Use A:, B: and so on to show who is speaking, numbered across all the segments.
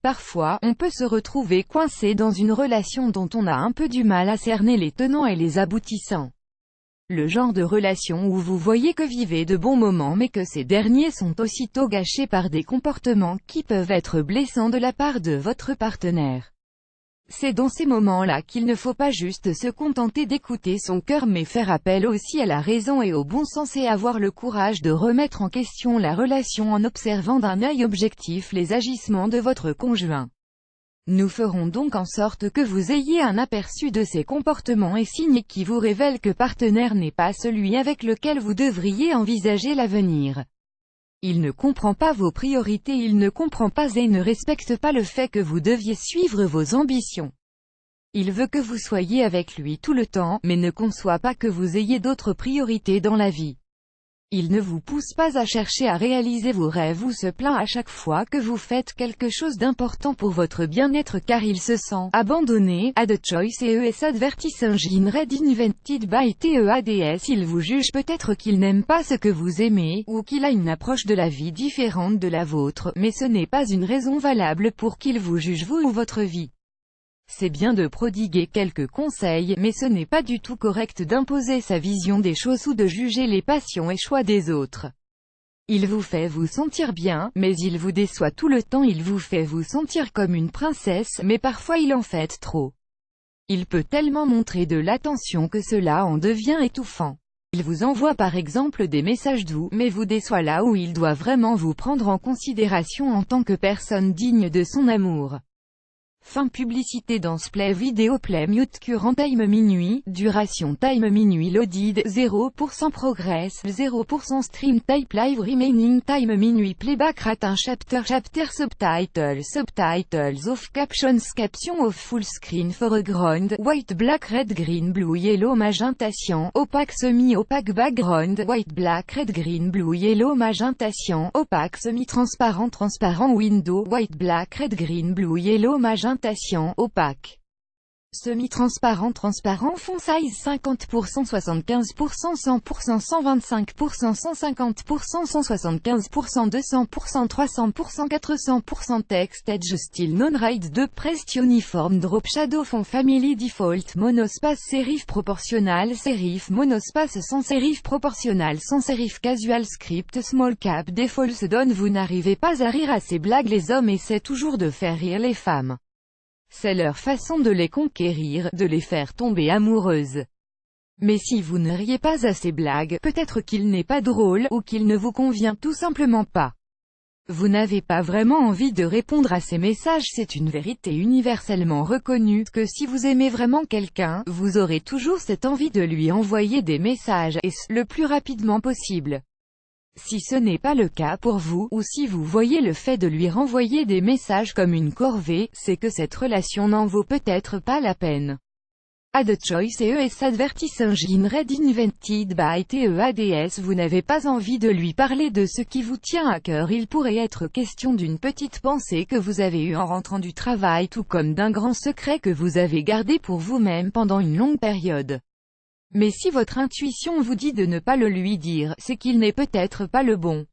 A: Parfois, on peut se retrouver coincé dans une relation dont on a un peu du mal à cerner les tenants et les aboutissants. Le genre de relation où vous voyez que vivez de bons moments mais que ces derniers sont aussitôt gâchés par des comportements qui peuvent être blessants de la part de votre partenaire. C'est dans ces moments-là qu'il ne faut pas juste se contenter d'écouter son cœur mais faire appel aussi à la raison et au bon sens et avoir le courage de remettre en question la relation en observant d'un œil objectif les agissements de votre conjoint. Nous ferons donc en sorte que vous ayez un aperçu de ces comportements et signes qui vous révèlent que partenaire n'est pas celui avec lequel vous devriez envisager l'avenir. Il ne comprend pas vos priorités, il ne comprend pas et ne respecte pas le fait que vous deviez suivre vos ambitions. Il veut que vous soyez avec lui tout le temps, mais ne conçoit pas que vous ayez d'autres priorités dans la vie. Il ne vous pousse pas à chercher à réaliser vos rêves ou se plaint à chaque fois que vous faites quelque chose d'important pour votre bien-être car il se sent abandonné. Ad choice ES advertising read invented by TEADS. Il vous juge peut-être qu'il n'aime pas ce que vous aimez, ou qu'il a une approche de la vie différente de la vôtre, mais ce n'est pas une raison valable pour qu'il vous juge vous ou votre vie. C'est bien de prodiguer quelques conseils, mais ce n'est pas du tout correct d'imposer sa vision des choses ou de juger les passions et choix des autres. Il vous fait vous sentir bien, mais il vous déçoit tout le temps. Il vous fait vous sentir comme une princesse, mais parfois il en fait trop. Il peut tellement montrer de l'attention que cela en devient étouffant. Il vous envoie par exemple des messages doux, mais vous déçoit là où il doit vraiment vous prendre en considération en tant que personne digne de son amour. Fin publicité dans Play Video Play Mute Current Time minuit, duration Time minuit loaded, 0% progress, 0% stream type live remaining time minuit playback rate 1 chapter subtitles off captions caption off full screen foreground, white black red green blue yellow magenta cyan, opaque semi-opaque background, white black red green blue yellow magenta cyan, opaque semi-transparent transparent window, white black red green blue yellow magenta opaque. Semi-transparent transparent font size 50%, 75%, 100%, 125%, 150%, 175%, 200%, 300%, 400% text edge style non-ride 2 pressed uniform drop shadow font family default monospace serif proportional serif monospace sans serif proportional sans serif casual script small cap default donne. Vous n'arrivez pas à rire à ces blagues. Les hommes essaient toujours de faire rire les femmes. C'est leur façon de les conquérir, de les faire tomber amoureuses. Mais si vous ne riez pas à ces blagues, peut-être qu'il n'est pas drôle, ou qu'il ne vous convient tout simplement pas. Vous n'avez pas vraiment envie de répondre à ces messages. C'est une vérité universellement reconnue, que si vous aimez vraiment quelqu'un, vous aurez toujours cette envie de lui envoyer des messages, et ce, le plus rapidement possible. Si ce n'est pas le cas pour vous, ou si vous voyez le fait de lui renvoyer des messages comme une corvée, c'est que cette relation n'en vaut peut-être pas la peine. Ad choice ES advertising read invented by TEADS. Vous n'avez pas envie de lui parler de ce qui vous tient à cœur. Il pourrait être question d'une petite pensée que vous avez eue en rentrant du travail, tout comme d'un grand secret que vous avez gardé pour vous-même pendant une longue période. Mais si votre intuition vous dit de ne pas le lui dire, c'est qu'il n'est peut-être pas le bon.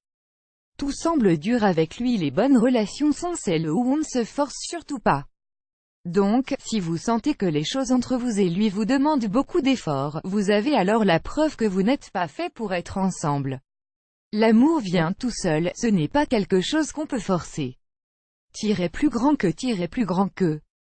A: Tout semble dur avec lui. Les bonnes relations sont celles où on ne se force surtout pas. Donc, si vous sentez que les choses entre vous et lui vous demandent beaucoup d'efforts, vous avez alors la preuve que vous n'êtes pas fait pour être ensemble. L'amour vient tout seul, ce n'est pas quelque chose qu'on peut forcer. Plus grand que